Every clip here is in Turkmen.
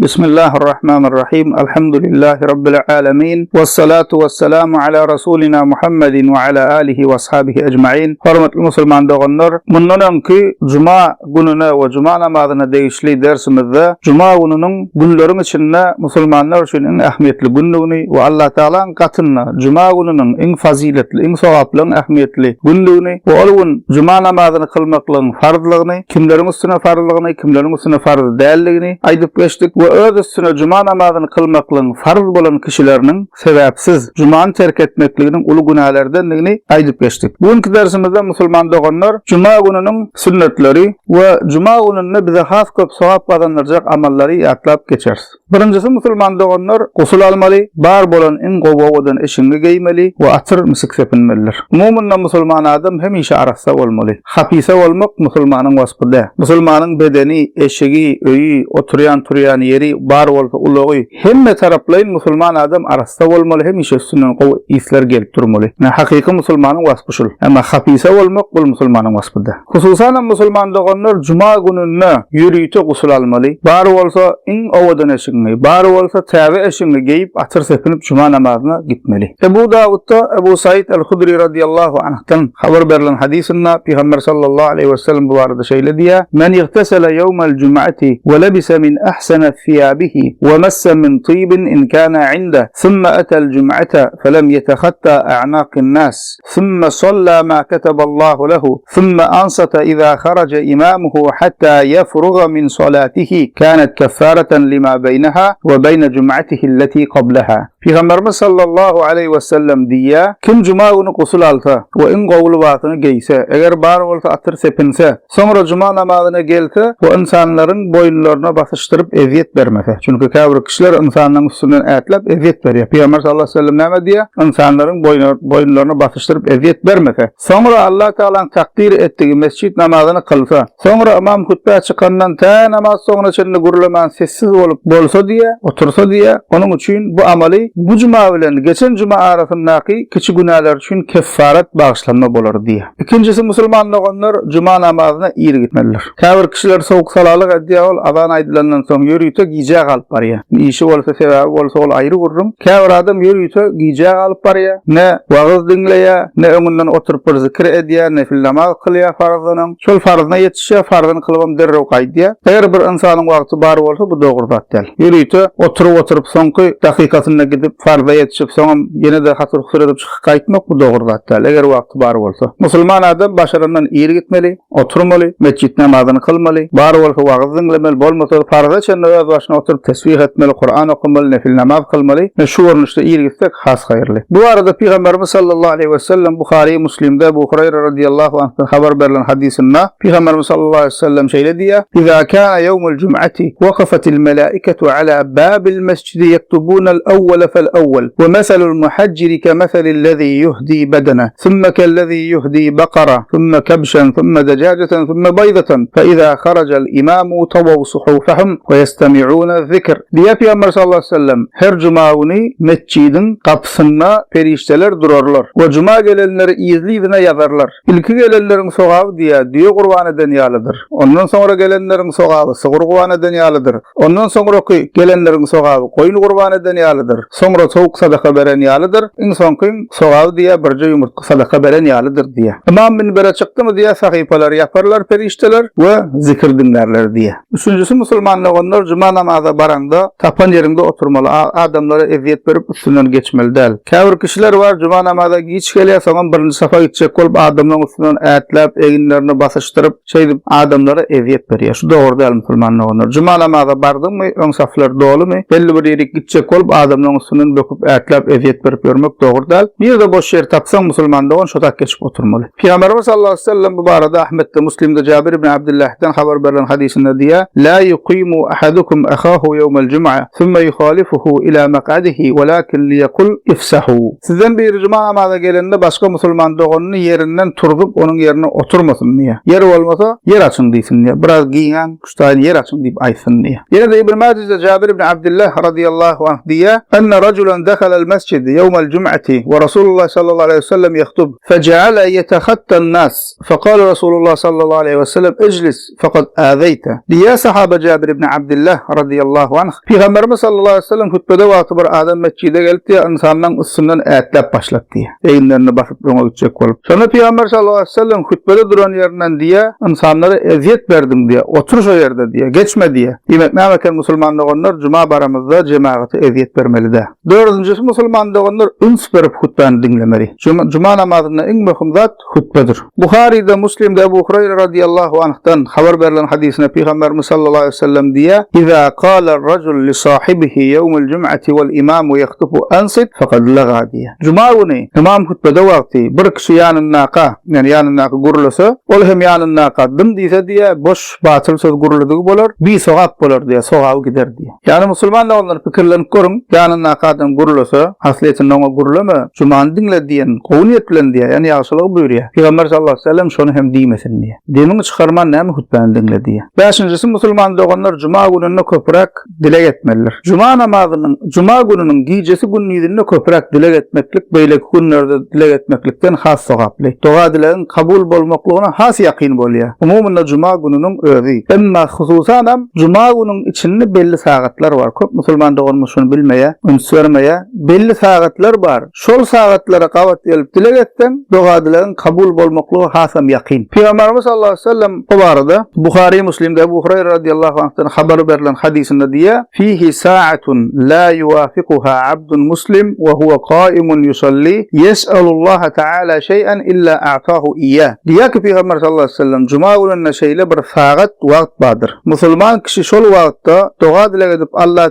Bismillahirrahmanirrahim. Elhamdülillahi Rabbil alemin. Vessalatu vesselamu ala Rasulina Muhammedin ve ala alihi ve ashabihi ecmaîn. Hormatly musulman doganlar, mundanki Cuma gününe ve Cuma namazına değişli dersimizde Cuma gününün günlerin içinde musulmanlar üçün en ahmetli günlüğünü ve Allah Teala'nın katında Cuma gününün en faziletli, en sevaplı, en ahmetli günlüğünü ve onun Cuma namazını kılmaklığın farzlığını, kimlerin üstüne farzlığını, kimlerin üstüne farz değerliğini aydıp geçtik ve öz üstüne Cuma namazını kılmaklığın farz bolan kişilerinin sebepsiz Cuma'nı terk etmekliğinin ulu günahlardanlığını aydıp geçtik. Bugünkü dersimizde musulman doganlar Cuma gününün sünnetleri ve Cuma gününde bize has köp sevap kazandıracak amalları yatlap geçeriz. Birincisi musulman doganlar gusul almalı, bar bolan en govoğudan eşini giymeli ve atır misik sepinmelidir. Umumunla musulman adam hemişe arasa olmalı. Hapise olmak musulmanın vasfıdır. Musulmanın bedeni, eşigi, öyü, oturuyan yeri, bar olsa uluğu hemme taraflayın musulman adam arasa olmalı. Hemişe üstünden o isler gelip durmalı. Hakiki musulmanın vasfı. Ama hapise olmak bu musulmanın vasfıdır. Hususan musulman doganlar Cuma gününe yürüyüte gusul almalı. Bar olsa en ovadan eşini, bar olsa teve eşini giyip atır sepinip Cuma namazına gitmeli. Ebu Davud'da Ebu Said el-Hudri radiyallahu anh'tan haber verilen hadisinde Peygamber sallallahu aleyhi ve sellem bu arada şöyle diye: "Men igtesele yevmel cum'ati ve lebise min ahsana thiyabihi ve massa min tibin in kana inde thumma atal cum'ata felem yetehatta a'naqin nas thumma salla ma kataballahu lehu thumma ansata iza kharaca imamuhu hatta yefruga min salatihi kanat keffareten lima beynaha ve beyne cum'atihi allati qablaha." Peygamberimiz sallallahu aleyhi ve sellem diye kim Cuma günü gusul alsa ve en qovlu vatını giyse, eğer bar olsa atır sepinse, sonra Cuma namazına gelse bu insanların boyunlarına basıştırıp eziyet vermese. Çünkü kâbir kişiler insanların üstünden etlep eziyet veriyor. Peygamber sallallahu aleyhi ve sellem ne diye? İnsanların boyunlarına basıştırıp eziyet vermese. Sonra Allah Teala'nın takdir ettiği mescid namazını kılsa, sonra imam hutbe çıkandan ta namaz sonra içinde gurulaman sessiz olup bolsa diye, otursa diye, onun için bu ameli bu Cuma ile geçen Cuma arasındaki küçük günahlar için kefaret bağışlanma bolar diye. İkincisi musulmanlar Cuma namazına iyi gitmeliler. Kâbir kişiler soğuk salalık ediyor, azan aydılarından sonra yürüyüte giyeceğe kalıp var ya. İşi olsa sebebi olsa ol ayrı vururum. Kâbir adam yürüyüte giyeceğe kalıp var ya. Ne vaaz dinleye, ne önünden oturup bir zikir ediyor, ne fil namaz kılıyor farzının. Şol farzına yetişiyor, farzını kılmam derrev kaydiyor. Eğer bir insanın vakti bar olsa bu doğru zat değil. Yürüyüte oturup sonki dakikasında gidip farza yetişip sonra yine de hatır kusur edip çıkıp kayıtmak bu doğru zat değil. Eğer vakti bar olsa. Musulman adam başarından iyi gitmeli, oturmalı, mescid namazını kılmalı, bar olsa vaaz dinlemeli, bolmasa farza çende öz başına oturup tesbih etmeli, Kur'an okumalı, nefil namaz kılmalı ve şu orunuşta iyi gitsek has hayırlı. Bu arada Peygamberimiz sallallahu aleyhi ve sellem Bukhari Müslim'de Ebu Hureyre radıyallahu anh'tan haber verilen hadisinde Peygamberimiz sallallahu aleyhi ve sellem şöyle diye: "İza kana yevmul cum'ati vaqafatil melaiketu ala babil mescidi yektubuna el-evvele fel-evvel ve meselul muhacciri kemeseli'llezî yuhdi bedene thumme kellezî yuhdi bakara thumme kebşen thumme decâceten thumme baydeten fe izâ haraca'l imâmu tavav suhufahum ve yestemi'ûne zikr." diye Peygamber sallallahu aleyhi ve sellem her Cuma günü mescidin kapısında perişteler durarlar ve Cuma gelenleri izleyine yazarlar. İlki gelenlerin soğağı diye kurban eden yalıdır. Ondan sonra gelenlerin soğağı sığır kurban eden yalıdır. Ondan sonra gelenlerin soğağı koyun kurban eden yalıdır. Sonra soğuk sadaka veren yalıdır. İnsan koyun soğağı diye birce yumurta sadaka veren yalıdır diye. İmam minbere çıktı mı diye sahifeler yaparlar perişteler ve zikir dinlerler diye. Üçüncüsü musulmanlar onlar Cuma namazı baranda tapan yerinde oturmalı. Adamlara eziyet verip üstünden geçmeli değil. Kâbir kişiler var Cuma namazı geç geliyor sonra birinci safa gidecek olup adamların üstünden etlep eginlerini basıştırıp adamlara eziyet veriyor. Şu doğru değil musulmanlar onlar. Cuma namazı bardın mı ön saflar dolu mu belli bir yere gidecek olup adamların üstünden döküp etlep eziyet verip görmek doğru değil. Bir de boş yer tapsan musulmanlar on şotak geçip oturmalı. Peygamberimiz sallallahu aleyhi ve sellem bu arada Ahmet'te Müslim'de Cabir ibn Abdullah'tan haber verilen hadisinde diye: "La yuqimu ahadukum ahahu yevmel cum'a thumma yukhalifuhu ila maq'adihi walakin liyaqul ifsahu." Sizden bir Cuma namazına gelende başka musulman doğanını yerinden turup onun yerine oturmasın diye. Yer olmasa yer açın deysin diye. Biraz giyin, kuştayın yer açın deyip aytsın diye. Yine de İbn Macide Cabir ibn Abdullah radıyallahu anh diye: "Enne raculan dakhala'l mescid yevmel cum'ati ve Resulullah sallallahu aleyhi ve sellem yahtub fece'ale yetehattan nas fekale Resulullah sallallahu aleyhi ve sellem eclis fakat azeyte." Diye sahabe Cabir ibn Abdullah radıyallahu anh Peygamberimiz sallallahu aleyhi ve sellem hutbede wagty bir adam mescide geldi, insanların üstünden ätlep başladı diye. Eýinlerini basyp öňe gitjek bolup. Sonra Peygamber sallallahu aleyhi ve sellem hutbede duran ýerinden diye insanlara eziyet berdim diye, otur şo ýerde diye, geçme diye. Demek näme musulmanlar cuma baramızda cemaate eziyet bermeli de. Dördüncüsü musulmanlar üns berip hutbany dinlemeli. Cuma namazyna iň möhüm zat hutbedir. Buhari'de, Müslim'de Ebu Hureyre radıyallahu anh'tan haber verilen hadisine Peygamberimiz sallallahu aleyhi ve sellem diye "İza qala ar-racul li sahibihi yevmul cum'ati vel imamu yahtubu ansit faqad laga" diye. Cuma günü imam hutbede wagty bir kişi ýanyna ýanyna gurulsa, ol hem ýanyna dım diýse diye boş batyl söz guruldygy bolar, bir sogap bolar diye, sogaw gider diye. Yani musulmanlar onlar pikirlenip görün, ýanyna kadam gurulsa, hasletin ona gurulama, cumany dinle diýen, gowniýet bilen diye, yani ýagşylyk buyurýar. Peygamber sallallahu aleyhi ve sellem şonu hem diýmesin diye. Demini çykarman näme hutbany dinle diye. Beşincisi musulman doganlar cuma gününe köpürek dile etmeliler. Cuma namazynyň, cuma gününiň gijesi gününe köpürek dile etmeklik, beýle günlerde dile etmeklikden has sogaply. Doga dilen kabul bolmaklygyna has ýakyn bolýar. Umumyny cuma gününiň özi. Emma hususan cuma gününiň içinde belli sagatlar bar. Köp musulman dogan şunu bilmeýär, ünsürmeýär. Belli sagatlar bar. Şol sagatlara gawat gelip dile etsen, doga dilen kabul bolmaklygy hasam ýakyn. Peygamberimiz sallallahu aleyhi ve sellem bu barada Buhari, Müslim'de Ebu Hureyre radıyallahu anh'tan haber verilen hadisinde diye "Fihi sa'atun la yuwafiquha abdun muslim ve huve qaimun yusalli yes'alullaha ta'ala şey'en illa a'tahu iyyah." Diye ki Peygamber sallallahu aleyhi ve sellem cuma gününe şeyle bir saat wagt bardır. Musulman kişi şol wagtda dua dile edip Allah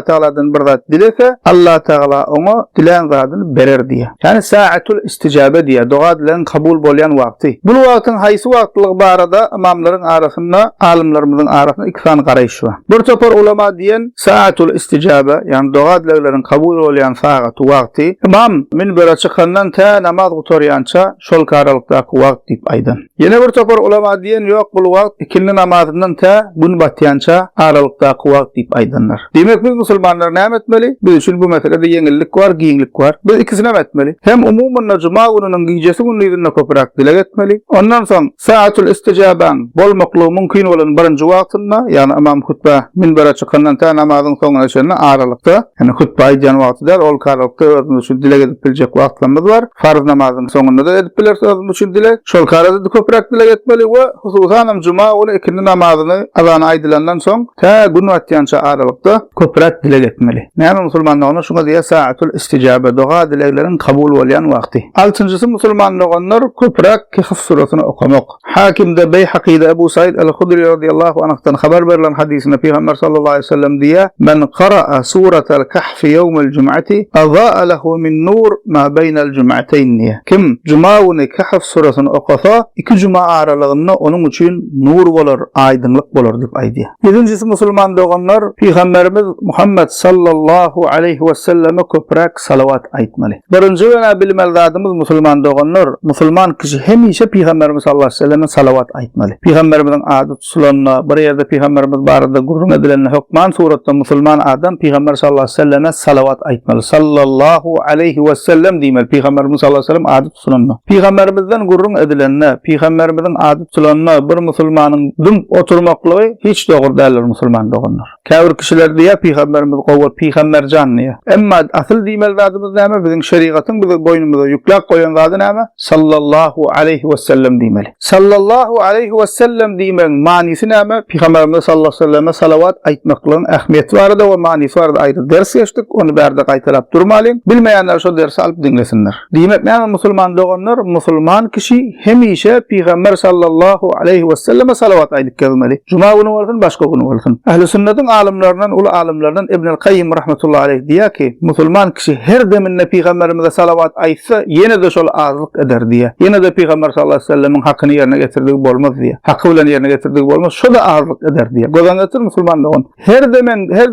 Teala'dan bir zat dilese, Allah Teala ona dilen zadyny berer diye. Yani sa'atul isticabe diye, dua dilen kabul bolýan wagty. Bu wagtyň haýsy wagtlygy barada imamlaryň arasynda, alimlerimizin arasynda iki sany garaýş bar. Bir topar ulama diýen sa'atul isticabe, yani dua dilekleriň kabul bolýan saat wagty, imam minbere çykandan ta namaz oturýança şol karalykdaky wagt diýip aýdan. Ýene bir topar ulama diýen ýok, bu wagt ikindi namazyndan ta gün batýança aralykdaky wagt diýip aýdanlar. Demek biz musulmanlar näme etmeli? Biz üçin bu meselede ýeňillik bar, giňlik bar. Biz ikisini etmeli. Hem umumyny cuma gününiň gijesi gününe köpürek dile etmeli. Ondan soň sa'atul istijaban bolmaklygy mümkin bolan birinji wagtynda, yani imam hutba minbere çykandan ta namazyň soňuna şeýle aralykda, yani hutba aýdan wagtda ol karalykda özüni şu dile edip biljek wagtlarymyz bar. Farz namazyň soňunda da edip biler özüni şu dile. Şol karalykda köpürek dile etmeli we hususan cuma we ikindi namazyny azan aýdylandan soň ta gün batýança aralykda köpürek dile etmeli. Näme musulmanlar şuňa diýe sa'atul istijabe, dua dilekleriň kabul bolýan wagty. Altıncısı musulmanlar köpürek Kehf surasyny okamak. Hakimde Beyhaki'de Ebu Said el-Hudri radıyallahu anh'tan haber verilen hadisinde Peygamber sallallahu aleyhi ve sellem diye "Men qara'a suratal Kahf yevmel cum'ati azaa lehu min nur ma beynel cum'atayn." diye. Kim cuma günü Kahf surasyny okasa, iki cuma aralygynda onun üçin nur bolar, aýdynlyk bolar diýip aýdy. Yedincisi musulman doganlar Peygamberimiz Muhammed sallallahu aleyhi ve selleme köpürek salavat aýtmaly. Birinji we bilmeli zadymyz musulman doganlar, musulman kişi hemişe Peygamberimiz sallallahu aleyhi ve selleme salavat aýtmaly. Peygamberimizin ady tutulanna, bir ýerde Peygamberimiz barada gurrun edilen hukman suratda musulman adam Peygamber sallallahu aleyhi ve selleme salavat aýtmaly. Sallallahu aleyhi ve sellem diýmeli. Peygamberimiz sallallahu aleyhi ve sellem ady tutulanna. Peygamberimizden gurrun edilenne, Peygamberimizin ady tutulanna bir musulmanyň düm oturmaklygy hiç dogry däldir musulman doganlar. Käbir kişiler diýär Peygamberimiz gowur Peygamberjan diýär. Emma asyl diýmeli zadymyz näme? Biziň şeriatyň bize boynumuza ýüklek goýan zady näme? Sallallahu aleyhi ve sellem diýmeli. Sallallahu aleyhi ve sellem diýmeň manysy näme? Peygamberimiz sallallahu aleyhi ve selleme salavat aýtmaklygyň ähmiýeti barada we manysy barada aýry ders geçdik. Onu bärde gaýtarap durmaly. Bilmeýänler şo dersi alyp dinlesinler. Diýmek näme musulman doganlar? Musulman kişi hemişe Peygamber sallallahu aleyhi ve selleme salavat aýdyp gelmeli. Cuma günü bolsun, başga günü bolsun. Ähli sünnetin alimlerinden, ul alimlerden İbnül Kayyim rahmetullahi aleyh diýär ki, musulman kişi her deminde Peygamberimize salavat aýtsa, ýene de şol azlyk eder diýär. Ýene de Peygamber sallallahu aleyhi ve sellemin hakyny ýerine getirdik bolmaz diýär. Haky bilen ýerine getirdik bolmaz, şo da azlyk eder diýär. Goýanlar musulman dogan. Her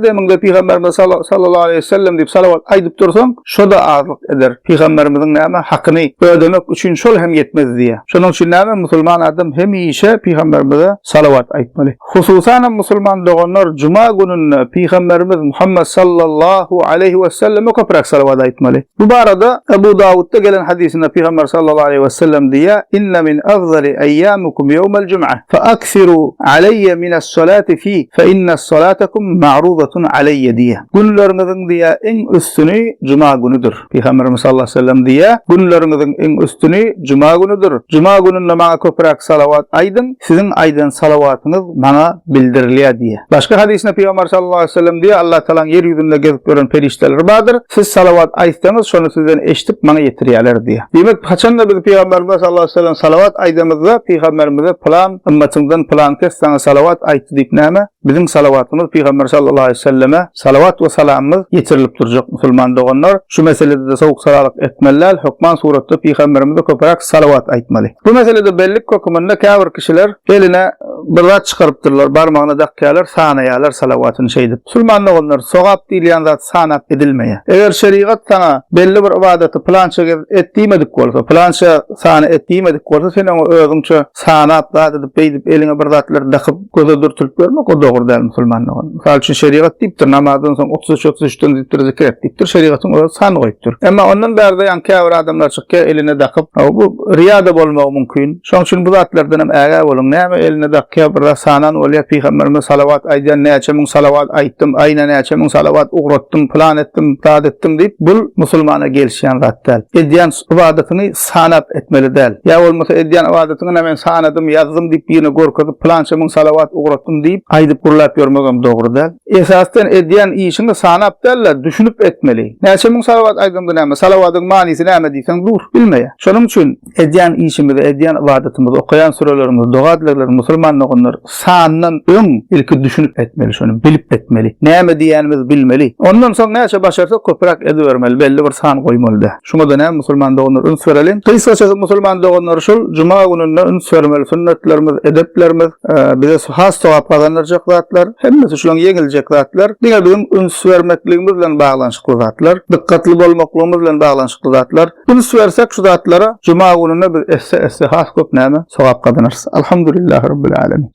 deminde Peygamberimize sallallahu aleyhi ve sellem diýip salavat aýdyp dursaň, şo da azlyk eder. Peygamberimiziň näme hakyny ödemek üçin şol hem yetmez diýär. Şonuň üçin näme musulman adam hemişe Peygamberimize salavat aýtmaly. Hususan musulman doganlar cuma gününe Peygamberimiz Muhammed sallallahu aleyhi ve selleme köpürek salavat aýtmaly. Bu barada Ebu Davud'da gelen hadisinde Peygamber sallallahu aleyhi ve sellem diye "İnne min afzali eyyamikum yevmel cum'a fa aksiru aleyye minas salati fi fe fe inne salatakum ma'rudatun aleyye diye. Günlerinizin diye en üstünü cuma günüdür. Peygamberimiz sallallahu aleyhi ve sellem diye günlerinizin en üstünü cuma günüdür. Cuma gününde bana köpürak salavat aydın, sizin aydın salavatınız bana bildiriliyor diye. Başka hadisinde Peygamber sallallahu aleyhi ve sellem diye Allah Teala'nın yeryüzünde gezip gören perişteler vardır. Siz salavat aytsanız şonu sizden eşitip bana getiriyorlar diye. Demek kaçanda biz Peygamberimiz sallallahu aleyhi ve sellem salavat aydığımızda Peygamberimize plan ümmetimizden plan kes sana salavat aytı deyip näme? Bizim salavatımız Peygamber sallallahu aleyhi ve selleme salavat ve salamımız yetirilip duracak musulman doğanlar. Şu meselede de soğuk salalık etmeliler. Hükman suretde Peygamberimize köpürak salavat aytmalı. Bu meselede bellik kokumunda kâvir kişiler eline bırdat çıkarıptırlar. Barmağına dakikalar, sanayalar salavatını şeydip. Musulman doğanlar sogap diýilýän zat sanap edilmeye. Eger şeriat sana belli bir ibadeti plança etdiýmedik bolsa, plança sana etdiýmedik bolsa, sen o özüňçe sanap da edip beýdip eline bırdatlar dakyp göze dürtülip görmek o doğru değil musulman doğan. Misal üçin şeriat diýipdir, namazdan soň 33-33'den diýipdir, zekat diýipdir, şeriatyň o san goýupdyr. Emma ondan bärde ýan käbir adamlar çykka eline dakyp, bu riyada bolmagy mümkin. Şoň üçin bu zatlardan hem äge bolun, näme eline dakyp bir sanan bolýar, Peygamberimiz salavat aýdan näçe müň salavat aýtdym, aýna näçe müň salavat ugratdym, plan etdim, taat etdim diýip bu musulmana gelişýän zat däl. Edýän ibadetyny sanap etmeli däl. Ýa bolmasa edýän ibadetyny hemen sanadym, ýazdım diýip ýene gorkadyp plança müň salavat ugratdym diýip aýdyp gurlap ýörmegem dogry däl. Esasdan edýän işini sanap däl, düşünüp etmeli. Näçe müň salavat aýdymdy näme? Salavatyň manysy näme diýsen dur, bilmeýär. Şonuň üçin edýän işimizi, edýän ibadetimizi, okaýan surelerimizi, dogadlarymyzy musulmanlygyny sandan öň ilki düşünüp etmeli, şonu bilip etmeli. Näme diýänimizi bilmeli. Ondan soň näçe başarsa köpürak edivermeli, belli bir san goýmaly. Şuňa da näme musulman doganlar üns berelim. Kıysaça musulman doganlar şol cuma gününde üns vermeli, sünnetlerimiz, edeplerimiz, bize has sowap kazanyrjak zatlar, hemmesi şulan yeňiljek zatlar. Diňe bizim üns vermekligimiz bilen baglanyşykly zatlar, dikkatli bolmaklygymyz bilen baglanyşykly zatlar. Üns versek şu zatlara cuma gününe bir esse has köp näme sowap kazanyrys. Alhamdulillahirabbil alamin.